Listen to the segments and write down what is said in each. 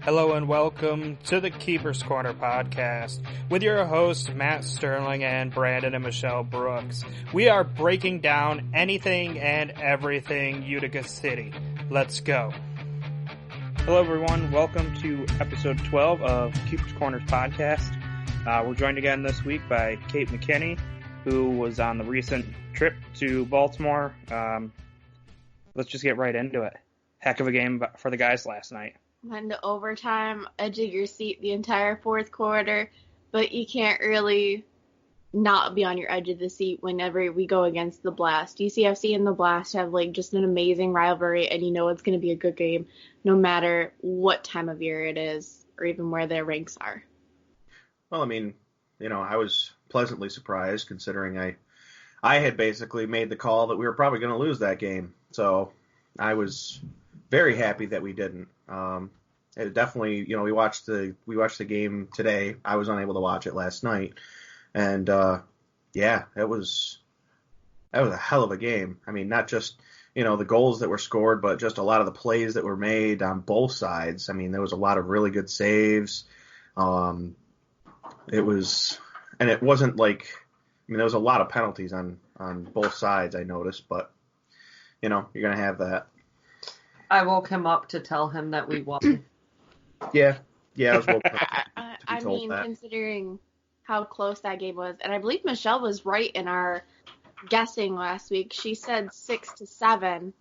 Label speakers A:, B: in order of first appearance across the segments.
A: Hello and welcome to the Keeper's Corner podcast with your hosts Matt Sterling and Brandon and Michelle Brooks. We are breaking down anything and everything Utica City. Let's go. Hello everyone, welcome to episode 12 of Keeper's Corner podcast. We're joined again this week by Kate McKinney, who was on the recent trip to Baltimore. Let's just get right into it. Heck of a game for the guys last night.
B: Went to overtime, edge of your seat the entire fourth quarter, but you can't really not be on your edge of the seat whenever we go against the Blast. UCFC and the Blast have just an amazing rivalry, and you know it's going to be a good game no matter what time of year it is or even where their ranks are.
C: Well, I mean, I was pleasantly surprised considering I had basically made the call that we were probably going to lose that game. So I was very happy that we didn't. It definitely, we watched the game today. I was unable to watch it last night, and it was a hell of a game. I mean, not just the goals that were scored, but just a lot of the plays that were made on both sides. I mean, there was a lot of really good saves. It wasn't there was a lot of penalties on both sides, I noticed, but you're gonna have that.
D: I woke him up to tell him that we won.
C: Yeah, I was woken up to be told that.
B: Considering how close that game was, and I believe Michelle was right in our guessing last week. She said 6-7.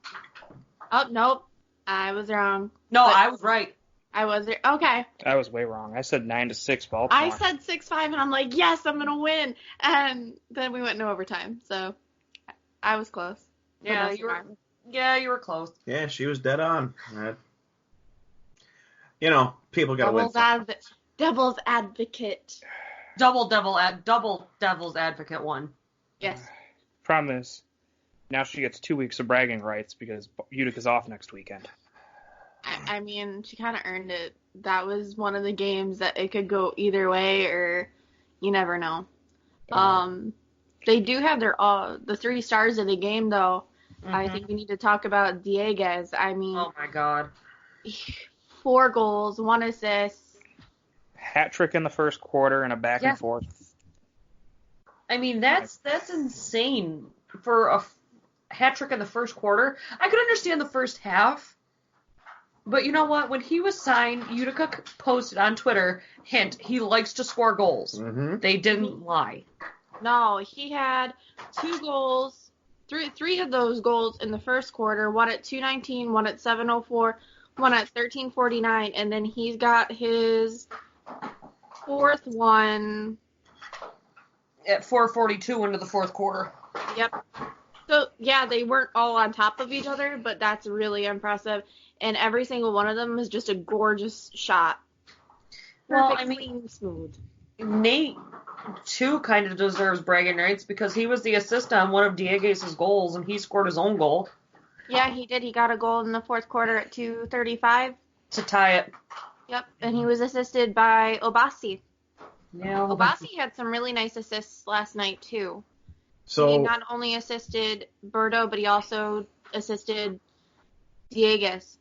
B: Oh, nope. I was wrong.
D: No, I was right.
B: I was there. Okay.
A: I was way wrong. I said 9-6 Baltimore.
B: I said 6-5, and I'm like, yes, I'm gonna win. And then we went into overtime, so I was close.
D: Yeah, you were close.
C: Yeah, she was dead on. People gotta win.
B: Devil's advocate.
D: Double devil's advocate won.
B: Yes.
A: Problem is, now she gets 2 weeks of bragging rights because Utica's off next weekend.
B: I mean, she kind of earned it. That was one of the games that it could go either way, or you never know. They do have the 3 stars of the game, though. Mm-hmm. I think we need to talk about Dieguez. I mean,
D: oh my God,
B: 4 goals, 1 assist,
A: hat trick in the first quarter, and a back and forth.
D: I mean, that's insane for a hat trick in the first quarter. I could understand the first half. But you know what? When he was signed, Utica posted on Twitter, hint, he likes to score goals.
C: Mm-hmm.
D: They didn't lie.
B: No, he had 2 goals, 3 of those goals in the first quarter, one at 2:19, one at 7:04, one at 13:49, and then he's got his 4th one
D: at 4:42 into the fourth quarter.
B: Yep. So, yeah, they weren't all on top of each other, but that's really impressive. And every single one of them is just a gorgeous shot. Perfect, clean, smooth.
D: Nate, too, kind of deserves bragging rights because he was the assist on one of Dieguez's goals, and he scored his own goal.
B: Yeah, he did. He got a goal in the fourth quarter at 2:35.
D: To tie it.
B: Yep, and he was assisted by Obasi.
D: Yeah,
B: Obasi had some really nice assists last night, too.
C: So
B: he not only assisted Berto, but he also assisted Dieguez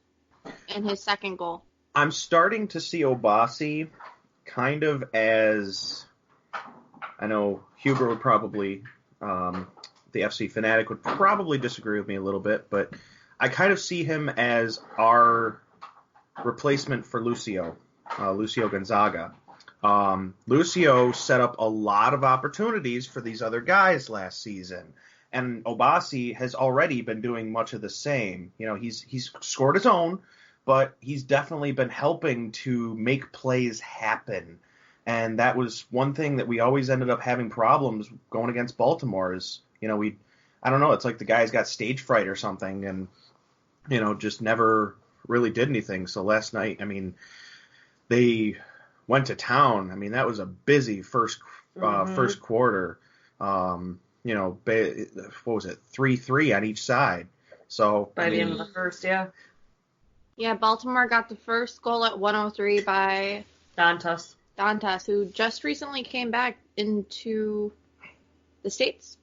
B: in his second goal.
C: I'm starting to see Obasi kind of as, I know Huber would probably, the FC fanatic would probably disagree with me a little bit, but I kind of see him as our replacement for Lucio Gonzaga. Lucio set up a lot of opportunities for these other guys last season, and Obasi has already been doing much of the same. He's scored his own, but he's definitely been helping to make plays happen. And that was one thing that we always ended up having problems going against Baltimore is, I don't know, it's like the guy's got stage fright or something and, just never really did anything. So last night, I mean, they went to town. I mean, that was a busy first quarter. What was it? 3-3 on each side. So
D: by the end of the first, yeah.
B: Yeah, Baltimore got the first goal at 1:03 by Dantas, who just recently came back into the States.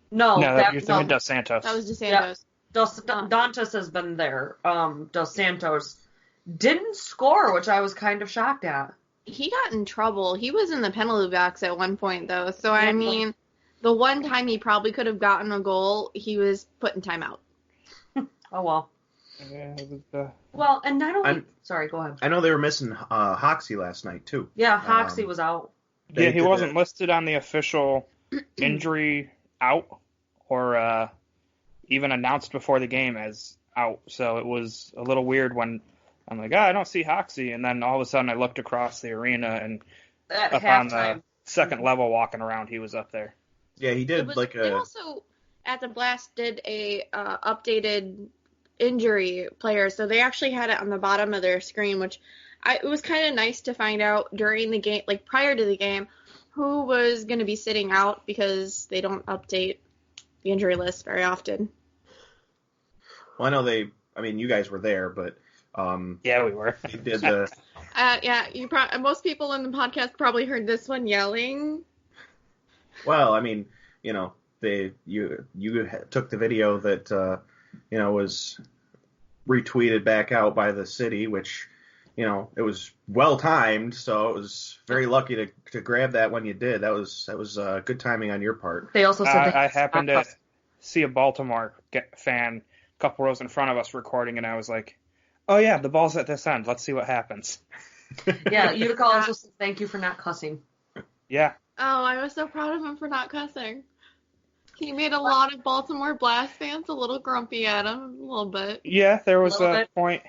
D: No,
A: you're thinking Dos Santos.
B: That was Dos Santos.
D: Yeah. Dantas has been there. Dos Santos didn't score, which I was kind of shocked at.
B: He got in trouble. He was in the penalty box at one point, though. So, I mean, the one time he probably could have gotten a goal, he was put in timeout.
D: Oh, well.
A: Yeah, it was,
D: Well, and not only... Sorry, go ahead.
C: I know they were missing Hoxie last night, too.
D: Yeah, Hoxie was out.
A: yeah, he wasn't listed on the official injury out or even announced before the game as out. So it was a little weird when I'm like, I don't see Hoxie. And then all of a sudden I looked across the arena and
D: At
A: up
D: halftime.
A: on the second level walking around, he was up there.
C: Yeah, he did
B: They also, at the Blast, did a updated injury player. So they actually had it on the bottom of their screen, which it was kind of nice to find out during the game, like prior to the game, who was going to be sitting out because they don't update the injury list very often.
C: Well, I know you guys were there, but
A: Yeah, we were.
C: they did the
B: Yeah, most people in the podcast probably heard this one yelling.
C: well, I mean, you know, you took the video that was retweeted back out by the city, which it was well timed, so it was very lucky to grab that when you did. That was good timing on your part.
D: They also said
A: I happened to see a Baltimore fan a couple rows in front of us recording, and I was like, oh yeah, the ball's at this end. Let's see what happens.
D: Yeah, Utica also said thank you for not cussing.
A: Yeah.
B: Oh, I was so proud of him for not cussing. He made a lot of Baltimore Blast fans a little grumpy at him, a little bit.
A: Yeah, there was a point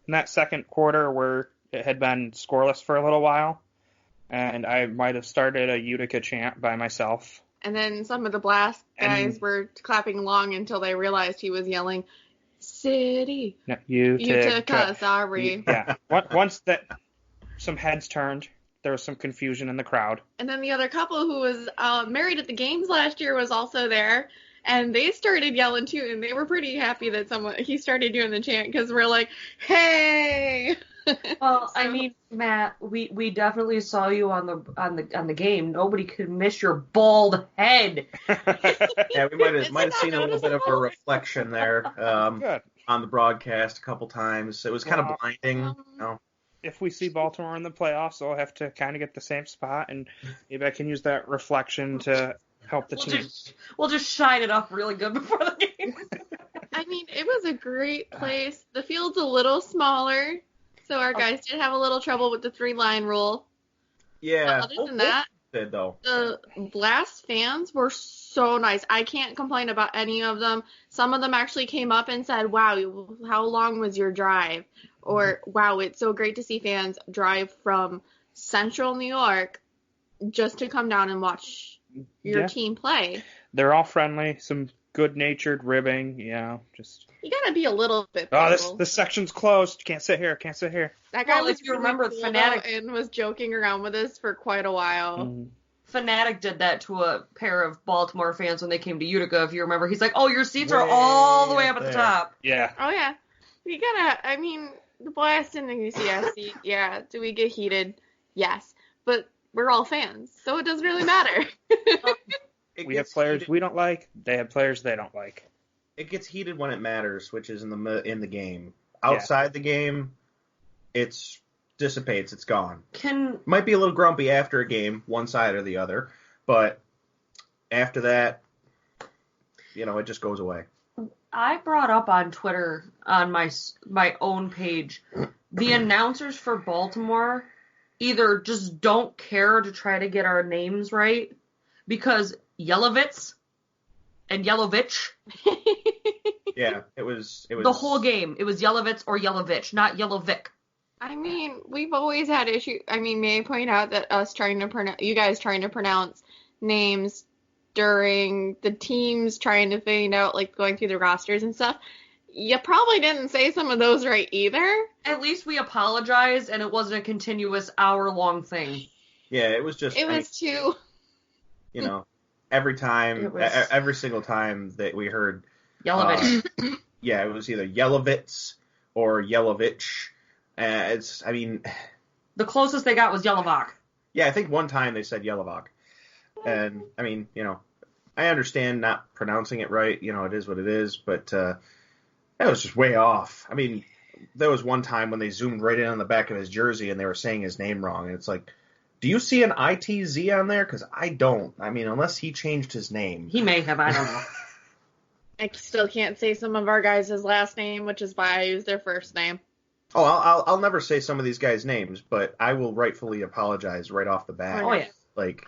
A: in that second quarter where it had been scoreless for a little while, and I might have started a Utica chant by myself.
B: And then some of the Blast guys were clapping along until they realized he was yelling, City.
A: No, Utica.
B: Sorry.
A: Yeah. Once that some heads turned, there was some confusion in the crowd.
B: And then the other couple who was married at the games last year was also there, and they started yelling too, and they were pretty happy that he started doing the chant because we're like, hey.
D: Well, I mean, Matt, we definitely saw you on the game. Nobody could miss your bald head.
C: Yeah, we might have seen a little bit of a reflection there on the broadcast a couple times. It was kind of blinding.
A: If we see Baltimore in the playoffs, I'll have to kind of get the same spot, and maybe I can use that reflection to help the team.
D: We'll just shine it up really good before the game.
B: I mean, it was a great place. The field's a little smaller, so our guys did have a little trouble with the 3-line rule.
C: Yeah.
B: But other than that, the Blast fans were so nice. I can't complain about any of them. Some of them actually came up and said, wow, how long was your drive? Or, wow, it's so great to see fans drive from central New York just to come down and watch your team play.
A: They're all friendly, some good-natured ribbing, just...
B: You gotta be a little bit
A: this section's closed. Can't sit here.
B: That guy was
D: if you remember,
B: cool
D: Fanatic
B: and was joking around with us for quite a while.
A: Mm-hmm.
D: Fanatic did that to a pair of Baltimore fans when they came to Utica, if you remember. He's like, oh, your seats are all the way up at the top.
A: Yeah.
B: Oh, yeah. We gotta, I mean... The Blast and the UCSC, yeah. Do we get heated? Yes. But we're all fans, so it doesn't really matter.
A: We have players we don't like. They have players they don't like.
C: It gets heated when it matters, which is in the game. Outside the game, it dissipates. It's gone. Might be a little grumpy after a game, one side or the other, but after that, it just goes away.
D: I brought up on Twitter, on my own page, the announcers for Baltimore either just don't care to try to get our names right, because Yelovitz and Yelovich.
C: Yeah, it was
D: the whole game. It was Yelovitz or Yelovich, not Yelovic.
B: I mean, we've always had issues. I mean, may I point out that you guys trying to pronounce names during the teams trying to find out, like, going through the rosters and stuff, you probably didn't say some of those right either.
D: At least we apologized, and it wasn't a continuous hour-long thing.
C: Yeah, it was just...
B: It was too...
C: Every time, every single time that we heard...
D: Yelovich.
C: Yeah, it was either Yelovitz or Yelovich.
D: The closest they got was Yelovac.
C: Yeah, I think one time they said Yelovac. And, I understand not pronouncing it right. It is what it is, but that was just way off. I mean, there was one time when they zoomed right in on the back of his jersey and they were saying his name wrong, and it's like, do you see an ITZ on there? Because I don't. I mean, unless he changed his name.
D: He may have. I don't know.
B: I still can't say some of our guys' last name, which is why I use their first name.
C: Oh, I'll never say some of these guys' names, but I will rightfully apologize right off the bat.
D: Oh, yeah.
C: Like,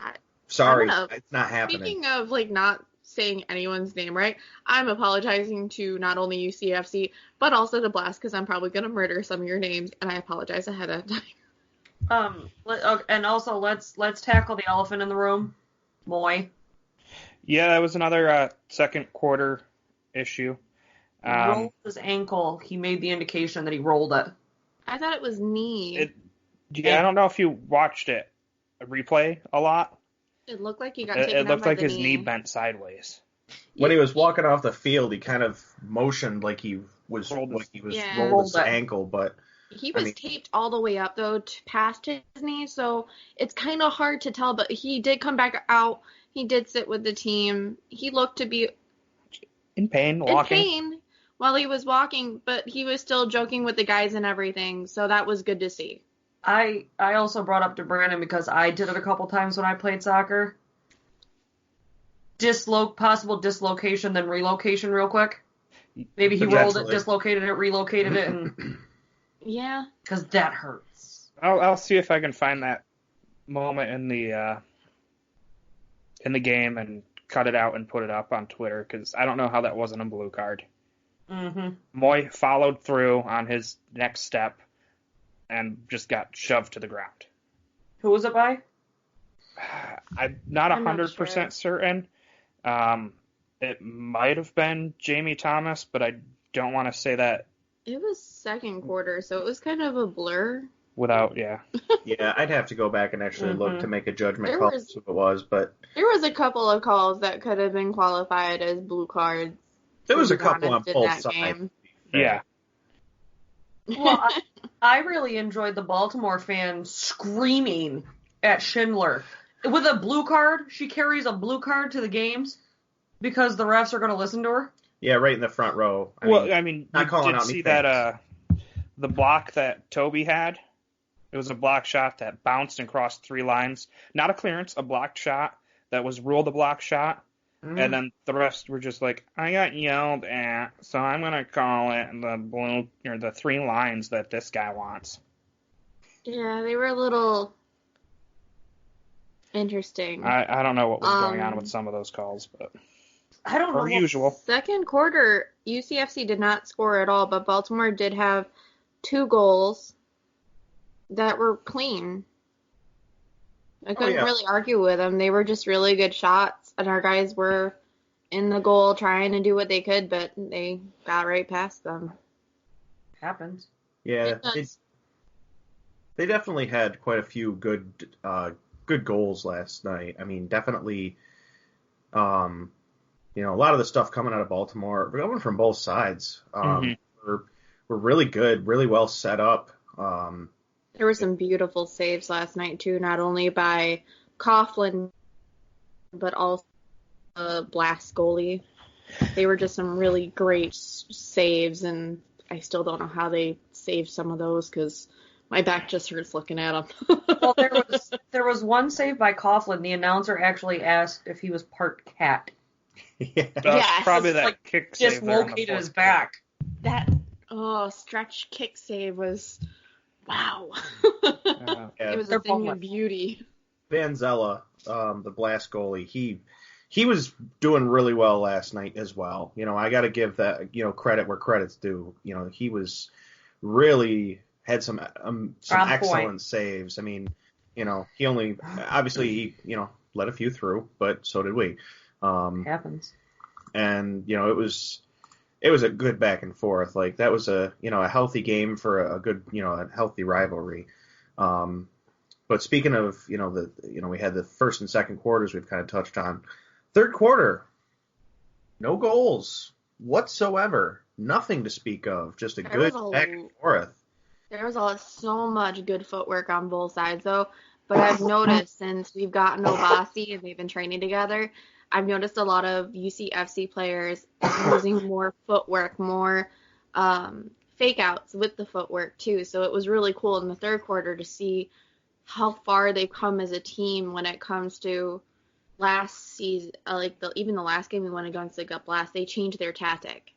C: sorry,
B: I don't know.
C: it's not happening.
B: Speaking of, like, not saying anyone's name right, I'm apologizing to not only UCFC, but also to Blast, because I'm probably going to murder some of your names, and I apologize ahead of time.
D: And also let's tackle the elephant in the room, Moy.
A: Yeah, that was another second quarter issue.
D: Rolled his ankle. He made the indication that he rolled it.
B: I thought it was knee.
A: I don't know if you watched it, a replay a lot.
B: It looked like he got taken
A: It
B: out
A: looked
B: by
A: like
B: the
A: his knee bent sideways.
C: When he was walking off the field, he kind of motioned like he was
A: Rolled
C: rolled his ankle, but
B: he was taped all the way up though past his knee, so it's kind of hard to tell. But he did come back out. He did sit with the team. He looked to be
A: in pain
B: while he was walking, but he was still joking with the guys and everything. So that was good to see.
D: I also brought up to Brandon because I did it a couple times when I played soccer. Possible dislocation, then relocation real quick. Maybe he rolled it, dislocated it, relocated it, and
B: yeah,
D: because that hurts.
A: I'll see if I can find that moment in the game and cut it out and put it up on Twitter, because I don't know how that wasn't a blue card.
D: Mm-hmm.
A: Moy followed through on his next step and just got shoved to the ground.
D: Who was it by?
A: I'm not 100% certain. It might have been Jamie Thomas, but I don't want to say that.
B: It was second quarter, so it was kind of a blur.
C: Yeah, I'd have to go back and actually look to make a judgment call as it was, but
B: there was a couple of calls that could have been qualified as blue cards.
C: There was a couple on both sides.
A: Yeah.
D: Well, I really enjoyed the Baltimore fan screaming at Schindler. With a blue card, she carries a blue card to the games because the refs are going to listen to her.
C: Yeah, right in the front row.
A: I mean, you did see that the block that Toby had? It was a block shot that bounced and crossed 3 lines. Not a clearance, a blocked shot that was ruled a block shot. Mm. And then the refs were just like, I got yelled at, so I'm going to call it the blue, or the 3 lines that this guy wants.
B: Yeah, they were a little interesting.
A: I don't know what was going on with some of those calls, but
D: I don't know.
A: Per usual.
B: Second quarter, UCFC did not score at all, but Baltimore did have 2 goals that were clean. I couldn't really argue with them. They were just really good shots, and our guys were in the goal trying to do what they could, but they got right past them.
D: Happens.
C: Yeah, they definitely had quite a few good goals last night. I mean, definitely, a lot of the stuff coming out of Baltimore, coming from both sides, were really good, really well set up.
B: There were some beautiful saves last night, too, not only by Coughlin, but also Blast goalie. They were just some really great saves, and I still don't know how they saved some of those because my back just hurts looking at them.
D: Well, there was one save by Coughlin. The announcer actually asked if he was part cat.
A: Probably that kick save.
D: Dislocated his back.
B: That stretch kick save was wow. It was a thing of beauty.
C: Van Zella, the Blast goalie, he was doing really well last night as well. I got to give that credit where credit's due. He was really had some excellent saves. I mean, he only obviously let a few through, but so did we.
D: Happens.
C: And it was a good back and forth. Like that was a healthy game for a good a healthy rivalry. But speaking of we had the first and second quarters we've kind of touched on. Third quarter, no goals whatsoever, nothing to speak of, just a good back and forth.
B: There was so much good footwork on both sides though. But I've noticed since we've gotten Obasi and they've been training together, I've noticed a lot of UCFC players using more footwork, more fake outs with the footwork too. So it was really cool in the third quarter to see how far they've come as a team when it comes to last season, even the last game we won against the Gut Blast, they changed their tactic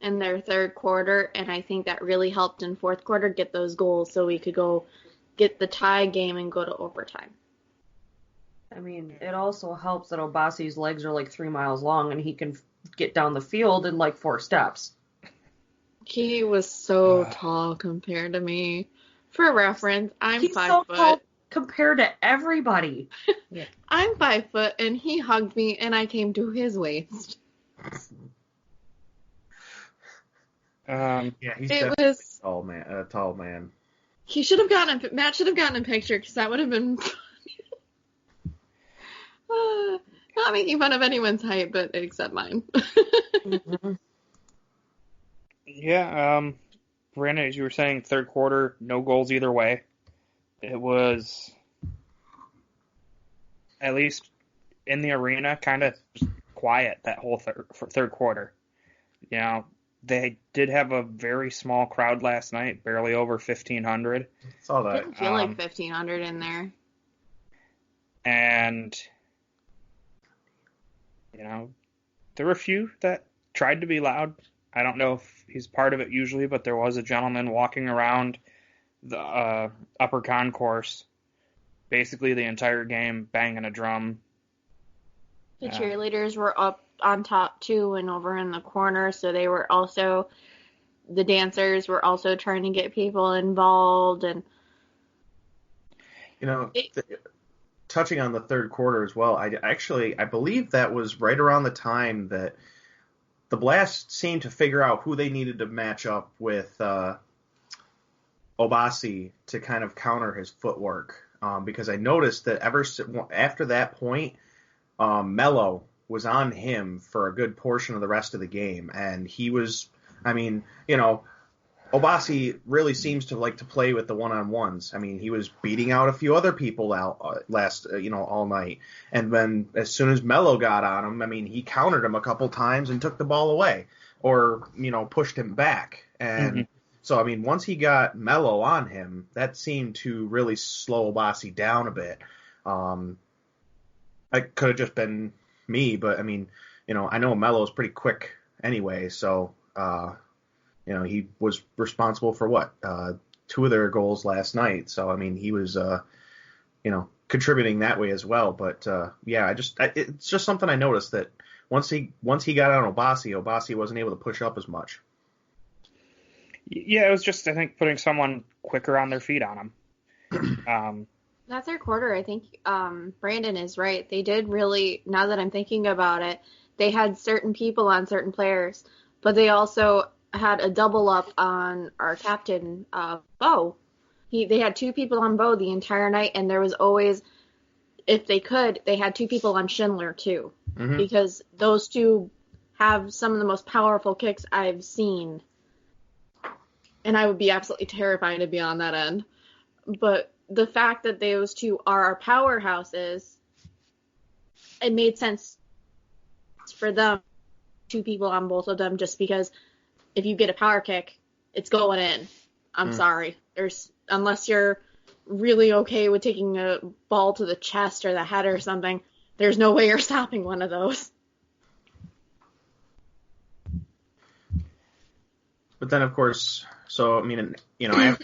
B: in their third quarter, and I think that really helped in fourth quarter get those goals so we could go get the tie game and go to overtime.
D: I mean, it also helps that Obasi's legs are like 3 miles long and he can get down the field in like 4 steps.
B: He was so tall compared to me. For reference, I'm
D: He's
B: 5
D: so
B: foot.
D: tall compared to everybody.
A: Yeah.
B: I'm 5 foot, and he hugged me, and I came to his waist.
C: Yeah, he's
B: It
C: definitely
B: was.
C: a tall man.
B: He should have gotten Matt should have gotten a picture because that would have been not making fun of anyone's height, but except mine.
D: Mm-hmm.
A: Yeah, Brandon, as you were saying, third quarter, no goals either way. It was, at least in the arena, kind of quiet that whole third quarter. You know, they did have a very small crowd last night, barely over 1,500.
C: Saw that.
B: Didn't feel like 1,500 in there.
A: And, you know, there were a few that tried to be loud. I don't know if he's part of it usually, but there was a gentleman walking around the upper concourse basically the entire game banging a drum.
B: The cheerleaders were up on top too and over in the corner, so they were also, the dancers were also trying to get people involved. And
C: you know, touching on the third quarter as well, I believe that was right around the time that the Blast seemed to figure out who they needed to match up with Obasi to kind of counter his footwork. Because I noticed that after that point, Mello was on him for a good portion of the rest of the game. And he was, I mean, you know, Obasi really seems to like to play with the one-on-ones. I mean, he was beating out a few other people out all night. And then as soon as Mello got on him, I mean, he countered him a couple times and took the ball away or, you know, pushed him back. And so, I mean, once he got Mello on him, that seemed to really slow Obasi down a bit. It could have just been me, but I mean, you know, I know Mello's pretty quick anyway, so you know, he was responsible for 2 of their goals last night. So I mean, he was you know, contributing that way as well. But yeah, it's just something I noticed that once he got on Obasi wasn't able to push up as much.
A: Yeah, it was just, I think, putting someone quicker on their feet on him.
B: that third quarter, I think Brandon is right. They did really, now that I'm thinking about it, they had certain people on certain players, but they also had a double up on our captain, Bo. They had 2 people on Bo the entire night, and there was always, if they could, they had 2 people on Schindler too, because those 2 have some of the most powerful kicks I've seen. And I would be absolutely terrified to be on that end. But the fact that those 2 are our powerhouses, it made sense for them, 2 people on both of them, just because if you get a power kick, it's going in. I'm sorry. Unless you're really okay with taking a ball to the chest or the head or something, there's no way you're stopping one of those.
C: But then, of course, so I mean, you know,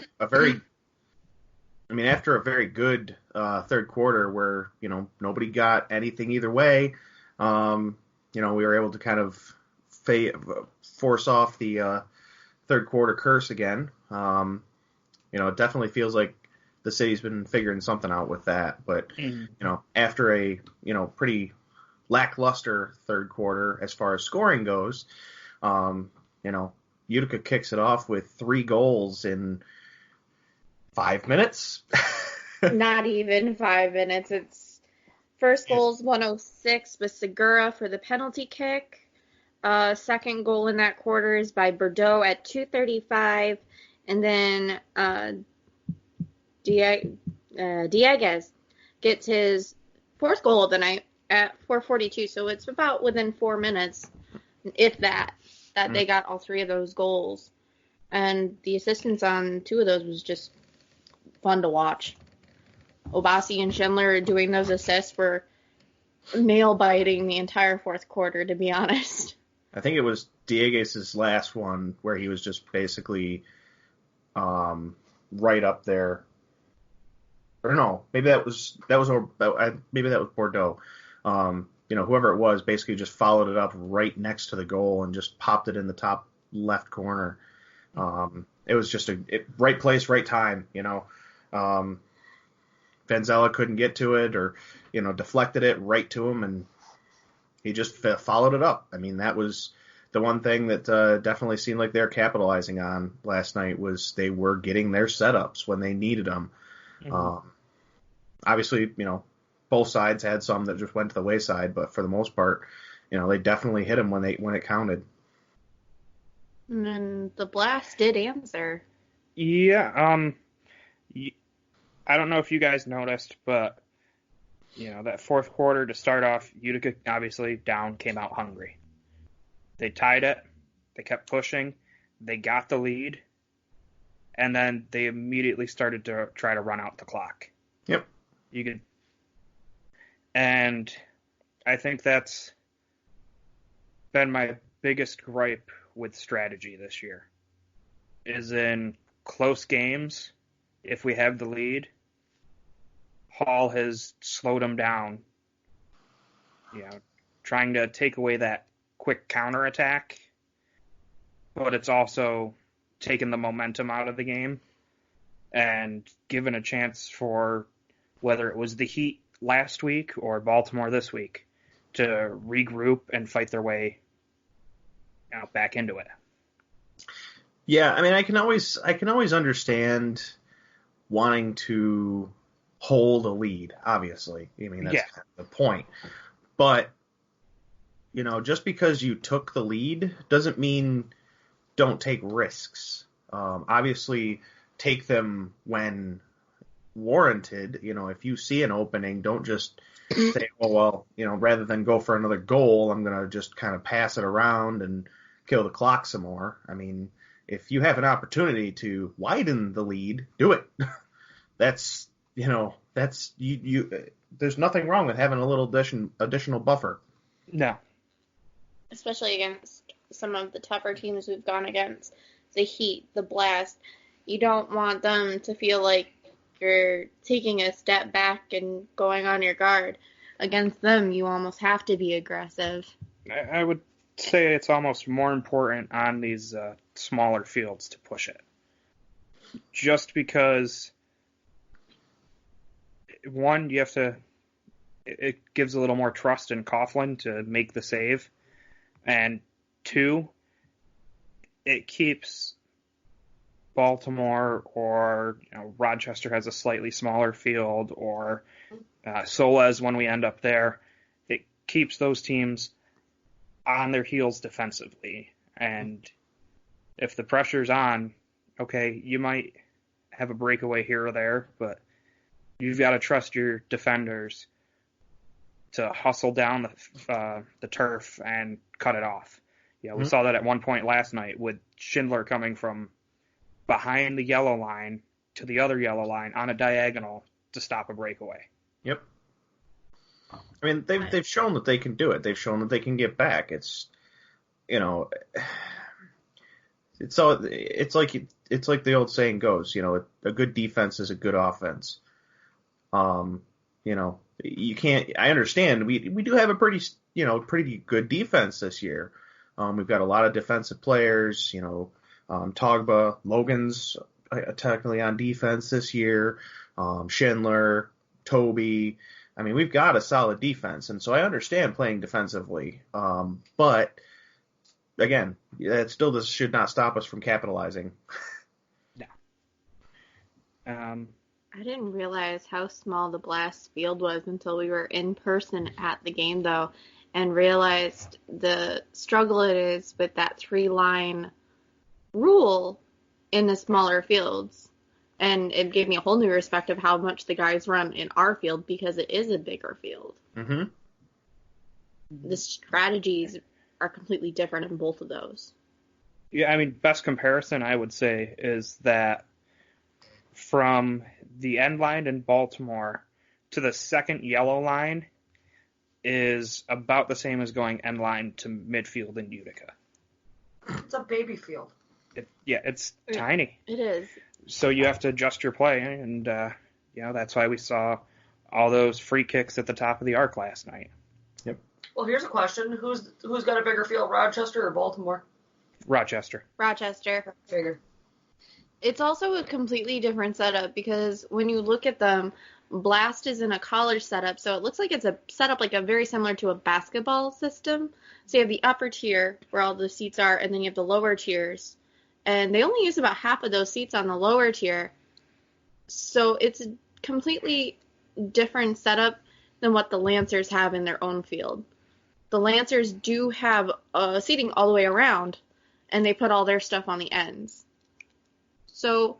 C: after a very good third quarter where, you know, nobody got anything either way, you know, we were able to kind of force off the third quarter curse again. You know, it definitely feels like the city's been figuring something out with that. But you know, after a, you know, pretty lackluster third quarter as far as scoring goes, you know, Utica kicks it off with 3 goals in 5 minutes.
B: Not even 5 minutes. It's first goal's 106 with Segura for the penalty kick. Second goal in that quarter is by Bordeaux at 2:35, and then Dieguez gets his 4th goal of the night at 4:42. So it's about within 4 minutes, if that they got all 3 of those goals. And the assistance on 2 of those was just fun to watch. Obasi and Schindler doing those assists were nail-biting the entire 4th quarter, to be honest.
C: I think it was Diegues' last one where he was just basically right up there. Or no, maybe that was Bordeaux. Whoever it was basically just followed it up right next to the goal and just popped it in the top left corner. It was just right place, right time. Vanzella couldn't get to it or deflected it right to him, and he just followed it up. I mean, that was the one thing that definitely seemed like they were capitalizing on last night was they were getting their setups when they needed them. Mm-hmm. Obviously, both sides had some that just went to the wayside, but for the most part, they definitely hit them when it counted.
B: And then the Blast did answer.
A: Yeah. I don't know if you guys noticed, but that 4th quarter to start off, Utica obviously down, came out hungry. They tied it. They kept pushing. They got the lead. And then they immediately started to try to run out the clock.
C: Yep.
A: And I think that's been my biggest gripe with strategy this year. Is in close games, if we have the lead, Hall has slowed them down, trying to take away that quick counterattack, but it's also taken the momentum out of the game and given a chance for, whether it was the Heat last week or Baltimore this week, to regroup and fight their way back into it.
C: Yeah, I mean, I can always understand wanting to hold a lead, obviously. I mean, that's kind of the point. But, just because you took the lead doesn't mean don't take risks. Obviously, take them when warranted. If you see an opening, don't just say, rather than go for another goal, I'm going to just kind of pass it around and kill the clock some more. I mean, if you have an opportunity to widen the lead, do it. That's there's nothing wrong with having a little additional buffer.
A: No.
B: Especially against some of the tougher teams we've gone against, the Heat, the Blast. You don't want them to feel like you're taking a step back and going on your guard. Against them, you almost have to be aggressive.
A: I would say it's almost more important on these smaller fields to push it. Just because, one, it gives a little more trust in Coughlin to make the save. And 2, it keeps Baltimore or Rochester has a slightly smaller field, or Solez when we end up there. It keeps those teams on their heels defensively. And if the pressure's on, okay, you might have a breakaway here or there, but you've got to trust your defenders to hustle down the turf and cut it off. We saw that at one point last night with Schindler coming from behind the yellow line to the other yellow line on a diagonal to stop a breakaway.
C: Yep. I mean, they've shown that they can do it. They've shown that they can get back. It's like the old saying goes. A good defense is a good offense. You can't. I understand. We do have a pretty good defense this year. We've got a lot of defensive players. Togba, Logan's technically on defense this year. Schindler, Toby. I mean, we've got a solid defense, and so I understand playing defensively. But again, that still should not stop us from capitalizing.
A: No.
B: I didn't realize how small the Blast field was until we were in person at the game, though, and realized the struggle it is with that 3-line rule in the smaller fields. And it gave me a whole new respect of how much the guys run in our field because it is a bigger field.
C: Mm-hmm.
B: The strategies are completely different in both of those.
A: Yeah, I mean, best comparison I would say is that from the end line in Baltimore to the second yellow line is about the same as going end line to midfield in Utica.
D: It's a baby field.
A: It's tiny.
B: It is.
A: So you have to adjust your play, and that's why we saw all those free kicks at the top of the arc last night.
C: Yep.
D: Well, here's a question: Who's got a bigger field, Rochester or Baltimore?
A: Rochester.
D: Figure.
B: It's also a completely different setup because when you look at them, Blast is in a college setup, so it looks like it's a setup like a very similar to a basketball system. So you have the upper tier where all the seats are, and then you have the lower tiers. And they only use about half of those seats on the lower tier. So it's a completely different setup than what the Lancers have in their own field. The Lancers do have seating all the way around, and they put all their stuff on the ends. So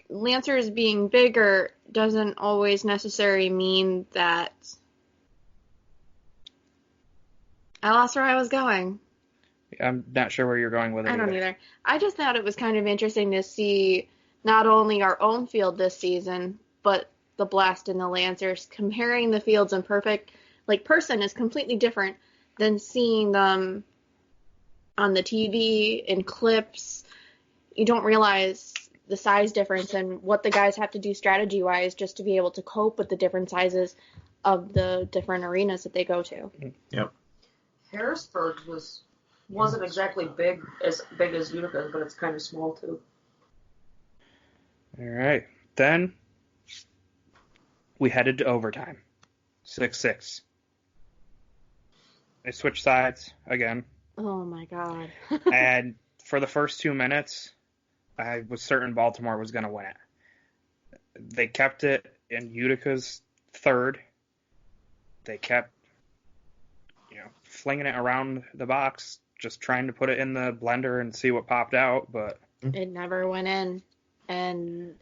B: Lancers being bigger doesn't always necessarily mean that... I lost where I was going.
A: I'm not sure where you're going with it.
B: I don't either. I just thought it was kind of interesting to see not only our own field this season, but the Blast and the Lancers. Comparing the fields in person is completely different than seeing them on the TV in clips. You don't realize the size difference and what the guys have to do strategy-wise just to be able to cope with the different sizes of the different arenas that they go to.
C: Yep.
D: Harrisburg wasn't exactly big as Utica, but it's kind of small too.
A: All right. Then we headed to overtime. 6-6. They switched sides again.
B: Oh, my God.
A: And for the first 2 minutes, I was certain Baltimore was going to win it. They kept it in Utica's third. They kept, flinging it around the box, just trying to put it in the blender and see what popped out, but
B: it never went in. And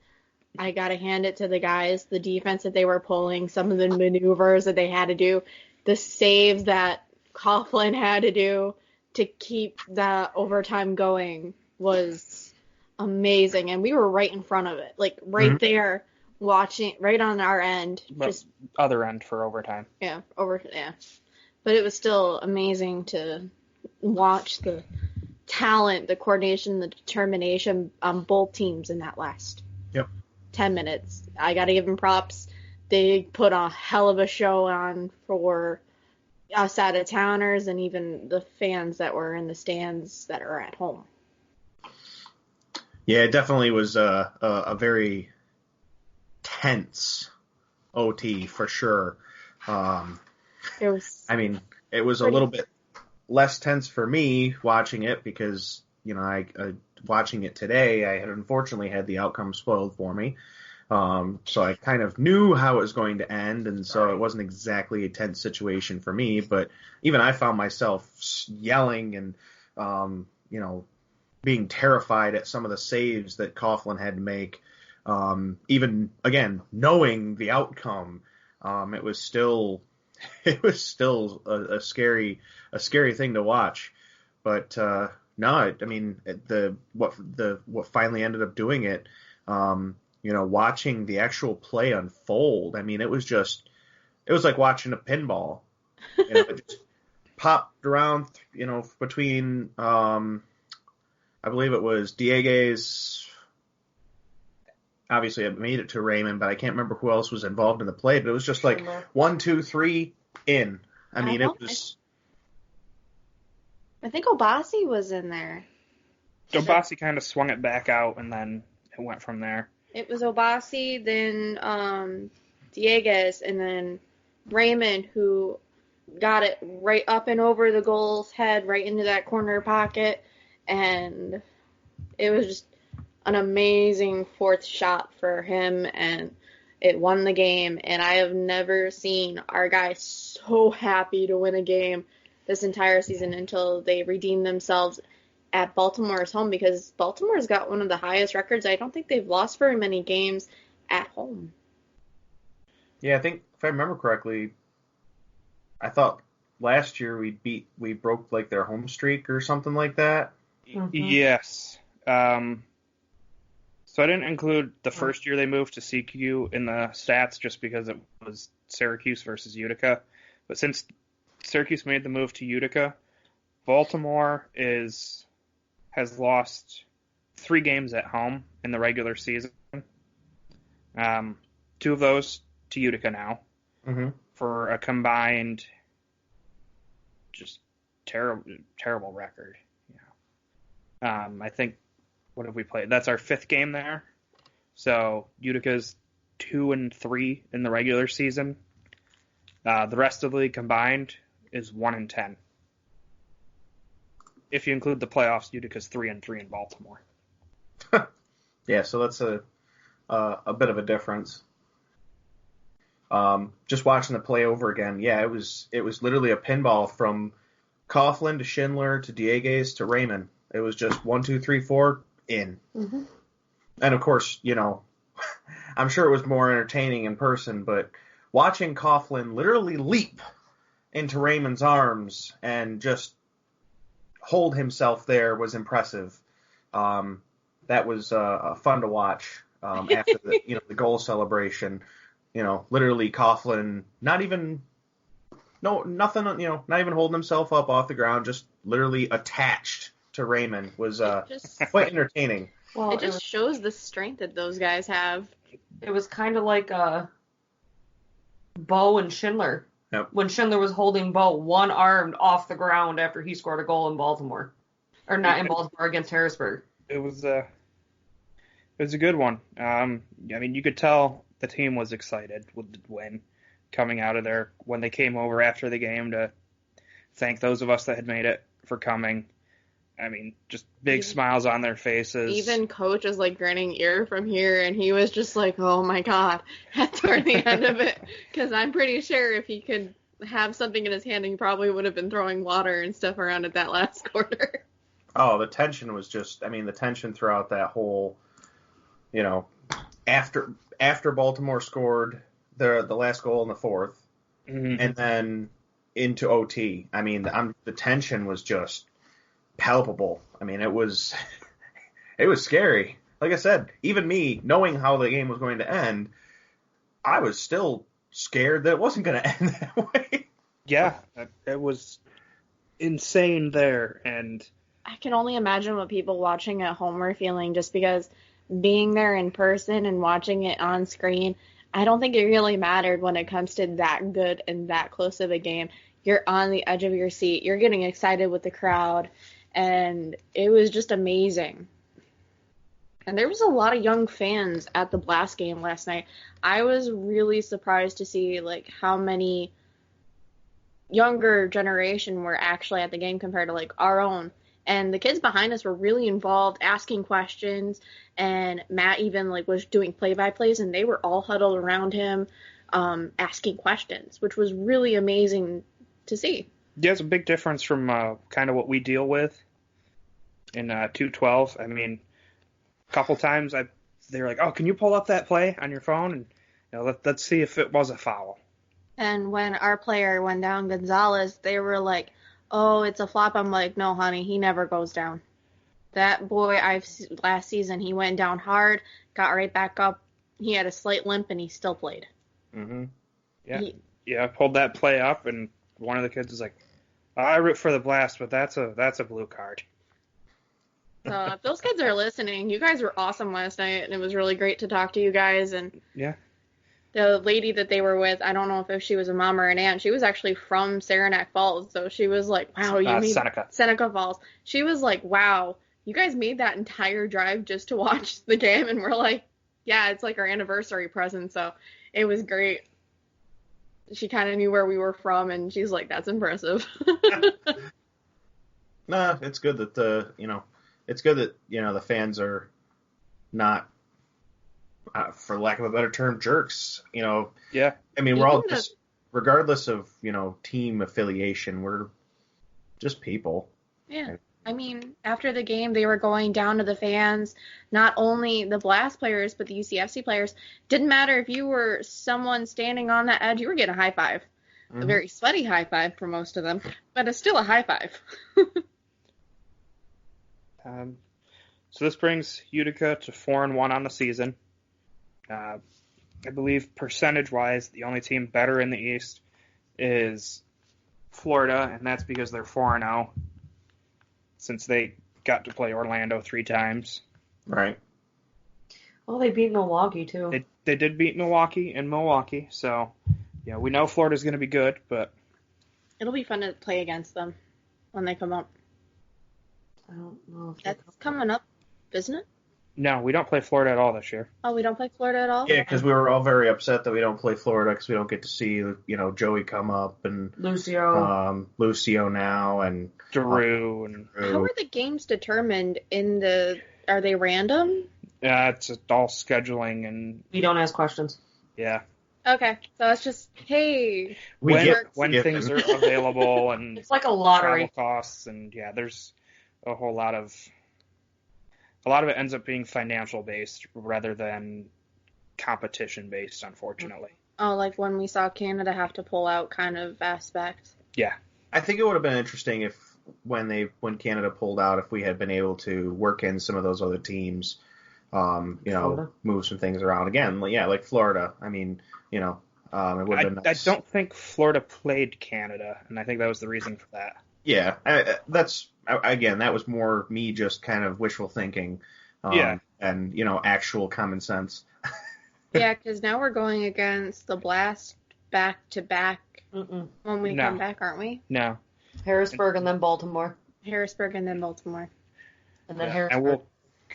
B: I got to hand it to the guys, the defense that they were pulling, some of the maneuvers that they had to do, the saves that Coughlin had to do to keep that overtime going was amazing. And we were right in front of it, right there, watching, right on our end.
A: But just other end for overtime.
B: Yeah. But it was still amazing to watch the talent, the coordination, the determination on both teams in that last 10 minutes. I got to give them props. They put a hell of a show on for us out-of-towners and even the fans that were in the stands that are at home.
C: Yeah, it definitely was a very tense OT for sure.
B: It was.
C: I mean, it was a little bit less tense for me watching it because, I watching it today, I had unfortunately had the outcome spoiled for me. So I kind of knew how it was going to end, and so it wasn't exactly a tense situation for me. But even I found myself yelling and, being terrified at some of the saves that Coughlin had to make. Even, again, knowing the outcome, it was still a scary thing to watch. But no, I mean, what finally ended up doing it, watching the actual play unfold. I mean, it was like watching a pinball. It just popped around, between, I believe it was Diegues. Obviously, it made it to Raymond, but I can't remember who else was involved in the play. But it was just like 1, 2, 3 in. I mean, it was.
B: I think Obasi was in there.
A: Obasi kind of swung it back out, and then it went from there.
B: It was Obasi, then Diegues, and then Raymond, who got it right up and over the goal's head, right into that corner pocket, and it was just an amazing fourth shot for him, and it won the game. And I have never seen our guys so happy to win a game this entire season until they redeemed themselves at Baltimore's home, because Baltimore's got one of the highest records. I don't think they've lost very many games at home.
C: Yeah, I think if I remember correctly, I thought last year we broke like their home streak or something like that.
D: Mhm.
A: Yes. So I didn't include the first year they moved to CQ in the stats just because it was Syracuse versus Utica. But since Syracuse made the move to Utica, Baltimore has lost 3 games at home in the regular season. 2 of those to Utica now for a combined just terrible record. Yeah. I think, what have we played? That's our 5th game there. So Utica's 2-3 in the regular season. The rest of the league combined is 1-10. If you include the playoffs, Utica's 3-3 in Baltimore.
C: Yeah, so that's a bit of a difference. Just watching the play over again, yeah, it was literally a pinball from Coughlin to Schindler to Diegues to Raymond. It was just 1, 2, 3, 4 in.
D: Mm-hmm.
C: And of course, I'm sure it was more entertaining in person, but watching Coughlin literally leap into Raymond's arms and just hold himself there was impressive. That was fun to watch after the goal celebration. Literally Coughlin not even holding himself up off the ground, just literally attached to Raymond was quite entertaining.
D: Well,
B: it just shows the strength that those guys have.
D: It was kind of like Bo and Schindler.
C: Yep.
D: When Schindler was holding Bo one-armed off the ground after he scored a goal in Baltimore. Or not in Baltimore, against Harrisburg.
A: It was a good one. You could tell the team was excited with the win coming out of there when they came over after the game to thank those of us that had made it for coming. Just big smiles on their faces.
B: Even coach is like grinning ear from here, and he was just like, oh my God, toward the end of it. Because I'm pretty sure if he could have something in his hand, he probably would have been throwing water and stuff around at that last quarter.
C: Oh, the tension was just, the tension throughout that whole, after Baltimore scored the last goal in the 4th, and then into OT. The tension was just palpable. It was scary. Like I said, even me, knowing how the game was going to end, I was still scared that it wasn't going to end that way.
A: Yeah, it was insane there, and
B: I can only imagine what people watching at home were feeling, just because being there in person and watching it on screen, I don't think it really mattered when it comes to that good and that close of a game. You're on the edge of your seat. You're getting excited with the crowd, and it was just amazing. And there was a lot of young fans at the Blast game last night. I was really surprised to see how many younger generation were actually at the game compared to our own. And the kids behind us were really involved, asking questions, and Matt even was doing play-by-plays, and they were all huddled around him, asking questions, which was really amazing to see.
A: Yeah, it's a big difference from kind of what we deal with in 212. A couple times they were like, "Oh, can you pull up that play on your phone and let's see if it was a foul."
B: And when our player went down, Gonzalez, they were like, "Oh, it's a flop." I'm like, "No, honey, he never goes down. That boy, last season, he went down hard, got right back up. He had a slight limp, and he still played."
A: Mm-hmm. Yeah, I pulled that play up, and one of the kids was like, "I root for the Blast, but that's a blue card."
B: So if those kids are listening, you guys were awesome last night, and it was really great to talk to you guys. And
A: yeah.
B: The lady that they were with, I don't know if she was a mom or an aunt. She was actually from Saranac Falls, so she was like, "Wow, you made Seneca Falls." She was like, "Wow, you guys made that entire drive just to watch the game," and we're like, "Yeah, it's like our anniversary present." So it was great. She kind of knew where we were from, and she's like, "That's impressive."
C: Nah, it's good that the fans are not, for lack of a better term, jerks.
A: Yeah.
C: We're all just, regardless of team affiliation, we're just people.
B: Yeah. After the game, they were going down to the fans, not only the Blast players, but the UCFC players. Didn't matter if you were someone standing on that edge, you were getting a high five. Mm-hmm. A very sweaty high five for most of them, but it's still a high five.
A: So this brings Utica to 4-1 on the season. I believe percentage-wise, the only team better in the East is Florida, and that's because they're 4-0 since they got to play Orlando 3 times.
C: Right.
D: Well, they beat Milwaukee, too.
A: They did beat Milwaukee in Milwaukee, so yeah, we know Florida's going to be good, but
B: It'll be fun to play against them when they come up.
D: I don't know if
B: That's coming up, isn't it?
A: no, we don't play Florida at all this year.
B: Oh, we don't play Florida at all?
C: Yeah, because we were all very upset that we don't play Florida because we don't get to see, Joey come up and Lucio now and
A: Drew and
B: How are the games determined are they random?
A: it's all scheduling and
D: We don't ask questions.
A: yeah.
B: Okay, so it's just, hey,
A: When things are available and
D: It's like a
A: travel
D: lottery.
A: costs and yeah, there's a lot of it ends up being financial based rather than competition based, unfortunately.
B: oh, like when we saw Canada have to pull out kind of aspect.
A: Yeah.
C: I think it would have been interesting if when Canada pulled out, if we had been able to work in some of those other teams,
D: Florida.
C: move some things around again. Yeah, like Florida. I mean, it would have been nice.
A: I don't think Florida played Canada, and I think that was the reason for that.
C: Yeah, that was more me just kind of wishful thinking.
A: Yeah.
C: And actual common sense.
B: Yeah, because now we're going against the Blast back-to-back
D: Mm-mm.
B: when we
A: No.
B: come back, aren't we?
A: No.
D: Harrisburg and then Baltimore.
B: Harrisburg and then Baltimore.
D: And then
A: Yeah,
D: Harrisburg.
A: and we'll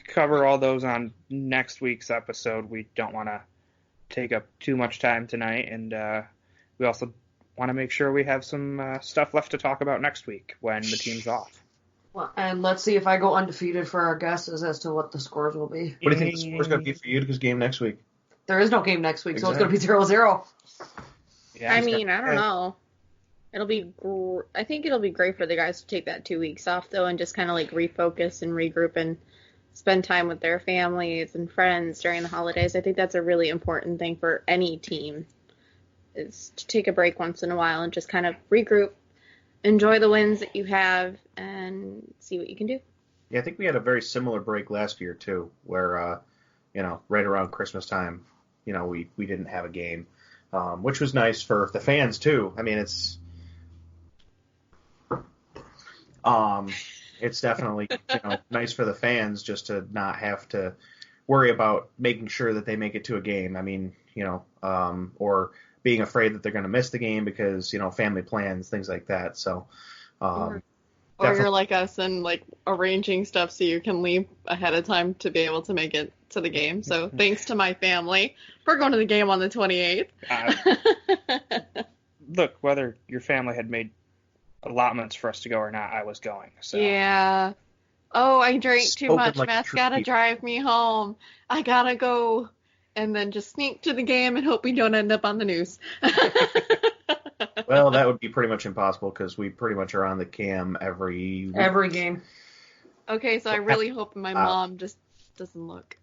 A: cover all those on next week's episode. We don't want to take up too much time tonight, and we also want to make sure we have some stuff left to talk about next week when the team's off.
D: Well, and let's see if I go undefeated for our guesses as to what the scores will be.
C: What do you think the score's going to be for Utica's game next week?
D: There is no game next week, so it's
C: Exactly.
D: going to be 0-0.
A: Yeah,
B: I mean, I don't know. I think it'll be great for the guys to take that 2 weeks off, though, and just kind of, like, refocus and regroup and spend time with their families and friends during the holidays. I think that's a really important thing for any team, is to take a break once in a while and just kind of regroup, enjoy the wins that you have, and see what you can do.
C: Yeah, I think we had a very similar break last year too, where right around Christmas time, we didn't have a game, which was nice for the fans too. I mean, it's definitely nice for the fans just to not have to worry about making sure that they make it to a game. I mean, or being afraid that they're going to miss the game because family plans, things like that. So.
B: Or you're like us and like arranging stuff so you can leave ahead of time to be able to make it to the game. So thanks to my family for going to the game on the 28th.
A: Look, whether your family had made allotments for us to go or not, I was going. So
B: Yeah. Oh, I drank too
C: Spoken
B: much.
C: like a
B: Matt's
C: true
B: gotta
C: people.
B: drive me home. I gotta go. And then just sneak to the game and hope we don't end up on the news.
C: Well, that would be pretty much impossible because we pretty much are on the cam every week.
D: Every game.
B: Okay, so I really hope my mom just doesn't look.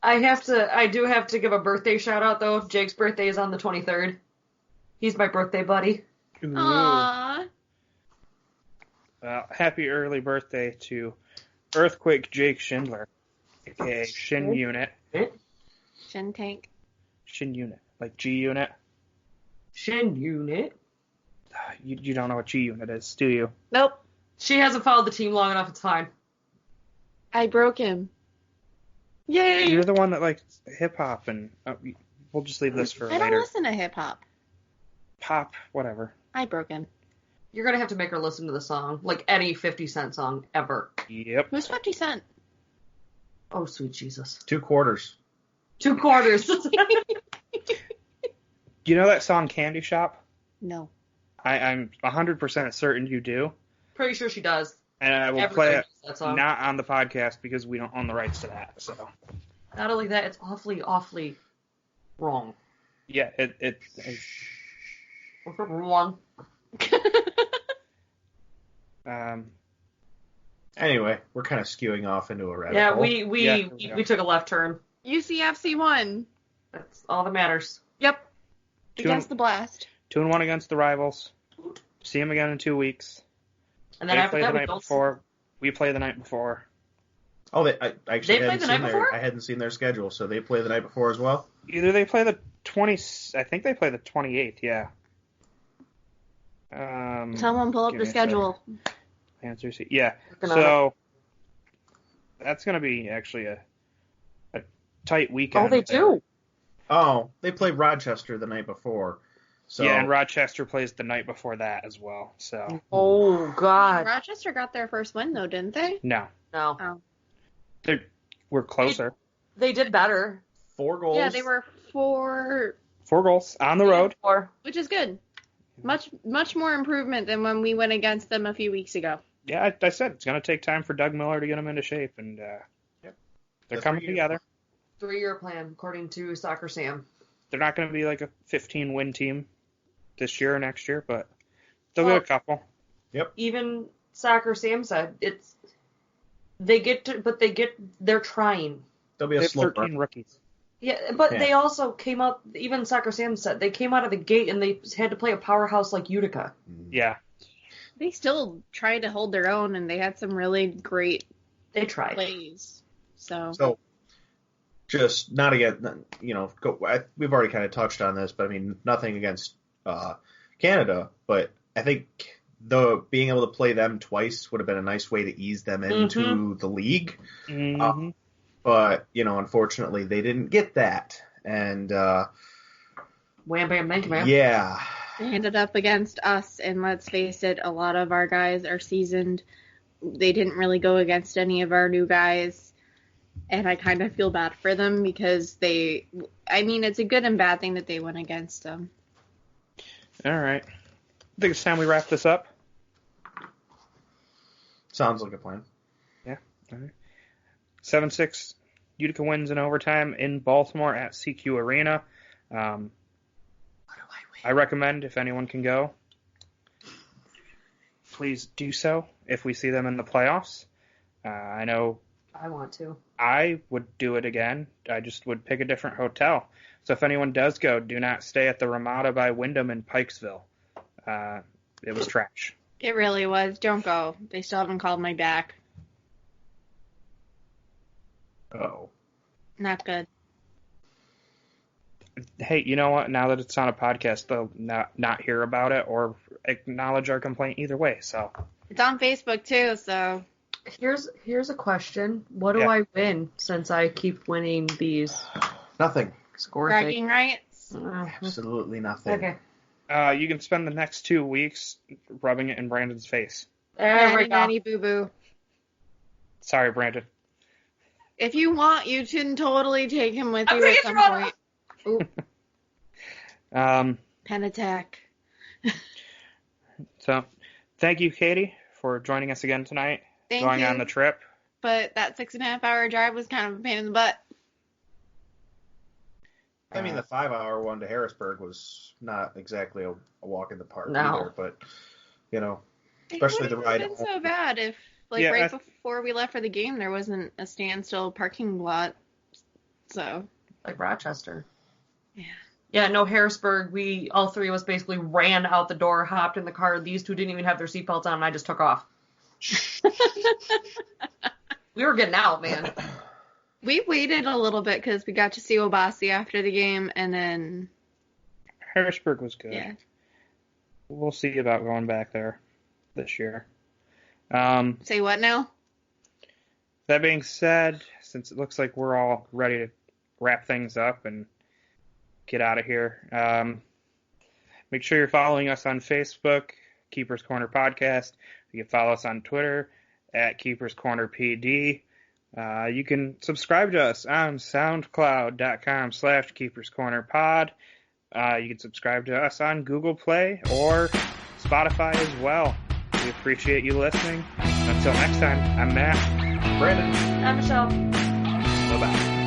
D: I do have to give a birthday shout out though. Jake's birthday is on the 23rd. He's my birthday buddy.
A: Ooh.
B: Aww.
A: Well, happy early birthday to Earthquake Jake Schindler, aka Shin Unit.
B: Shin tank.
A: Shin Unit, like G Unit.
D: Shin Unit.
A: You don't know what G Unit is, do you?
B: Nope.
D: She hasn't followed the team long enough. It's fine.
B: I broke him. Yay!
A: You're the one that likes hip hop, and we'll just leave this for
B: I don't
A: later.
B: listen to hip hop.
A: Pop, whatever.
B: I broke him.
D: You're gonna have to make her listen to the song, like any 50 Cent song ever.
A: Yep.
B: Who's 50 Cent?
D: Oh, sweet Jesus.
C: 2 quarters.
D: 2 quarters.
A: Do you know that song Candy Shop?
B: No.
A: I'm 100% certain you do,
D: Pretty sure she does.
A: and I will
D: Everybody
A: play it
D: knows that song.
A: not on the podcast because we don't own the rights to that. So
D: Not only that, it's awfully wrong.
A: yeah, it
D: Wrong.
C: Anyway, we're kind of skewing off into a rabbit
D: Yeah,
C: hole.
D: we took a left turn.
B: UCFC won.
D: That's all that matters.
B: Yep.
A: Two-
B: Against the Blast.
A: 2-1 against the rivals. See them again in 2 weeks.
D: And then
A: They
D: after
A: play
D: that,
A: the
D: we
A: night
D: don't.
A: before. We play the night before.
C: Oh, I actually
D: They play
C: hadn't
D: the night
C: seen
D: before?
C: I hadn't seen their schedule, so they play the night before as well.
A: Either they play the 20. I think they play the 28th. Yeah.
B: Someone pull up
A: give
B: the
A: me a second.
B: schedule.
A: Answer C. Yeah.
D: Looking on
A: So that's going to be actually a tight weekend.
D: Oh, they do.
C: Oh, they play Rochester the night before. So
A: Yeah, and Rochester plays the night before that as well. So
D: Oh God.
B: Rochester got their first win though, didn't they?
A: no,
D: No.
A: we're closer.
D: They did better.
C: 4 goals.
B: Yeah, they were 4,
A: 4 goals on the road.
B: which is good. Much more improvement than when we went against them a few weeks ago.
A: Yeah, I said it's going to take time for Doug Miller to get them into shape, and they're coming together.
D: 3-year plan, according to Soccer Sam.
A: They're not going to be like a 15-win team this year or next year, but they'll get a couple.
D: Even Soccer Sam said they're trying.
C: There'll be
A: They
C: a
A: have
C: slow
A: 13 rookies.
D: Yeah, but
C: Yeah.
D: they also came up, even Soccer Sam said, they came out of the gate and they had to play a powerhouse like Utica.
A: Yeah.
B: They still tried to hold their own, and they had some really great
D: They tried.
B: plays.
C: So, just not again, we've already kind of touched on this, but I mean, nothing against Canada, but I think being able to play them twice would have been a nice way to ease them into the league.
A: Mm-hmm.
C: But, unfortunately, they didn't get that. And,
D: Wham, bam, thank you, man.
C: yeah.
B: They ended up against us, and let's face it, a lot of our guys are seasoned. They didn't really go against any of our new guys, and I kind of feel bad for them because it's a good and bad thing that they went against them.
A: All right. I think it's time we wrap this up.
C: Sounds like a plan.
A: Yeah. All right. 7-6 Utica wins in overtime in Baltimore at CQ Arena. I recommend, if anyone can go, please do so if we see them in the playoffs. I know
D: I want to.
A: I would do it again. I just would pick a different hotel. So if anyone does go, do not stay at the Ramada by Wyndham in Pikesville. It was trash.
B: It really was. Don't go. They still haven't called me back.
C: Uh-oh.
B: Not good.
A: Hey, you know what? Now that it's on a podcast, they'll not hear about it or acknowledge our complaint either way. So
B: It's on Facebook too, so
D: Here's a question. What do
A: Yeah.
D: I win since I keep winning these
C: Nothing.
D: score
B: bragging rights.
D: things?
C: Absolutely nothing.
D: Okay.
A: you can spend the next 2 weeks rubbing it in Brandon's face.
D: There we go.
B: Nanny boo boo.
A: Sorry, Brandon.
B: If you want, you can totally take him with
D: I'm
B: you at
D: taking
B: some
D: Toronto.
B: point. Ooh, pen attack.
A: So thank you, Katie, for joining us again tonight.
B: Thank
A: going
B: you.
A: on the trip.
B: But that 6.5 hour drive was kind of a pain in the butt.
C: I mean, the 5-hour one to Harrisburg was not exactly a walk in the park
D: No.
C: either, but, especially the ride
B: It wouldn't have been
C: home.
B: so bad if,
A: Yeah,
B: right before we left for the game, there wasn't a standstill parking lot. So,
D: Like Rochester.
B: yeah.
D: Yeah, no, Harrisburg, all three of us basically ran out the door, hopped in the car. These two didn't even have their seatbelts on, and I just took off. We were getting out, man.
B: We waited a little bit because we got to see Obasi after the game, and then,
A: Harrisburg was good.
B: yeah.
A: We'll see about going back there this year.
B: Say what now?
A: That being said, since it looks like we're all ready to wrap things up and get out of here, make sure you're following us on Facebook, Keepers Corner Podcast. You can follow us on Twitter at Keepers Corner PD. You can subscribe to us on SoundCloud.com/Keepers Corner Pod. You can subscribe to us on Google Play or Spotify as well. We appreciate you listening. Until next time, I'm Matt.
C: Brandon.
D: I'm Michelle.
A: Bye-bye.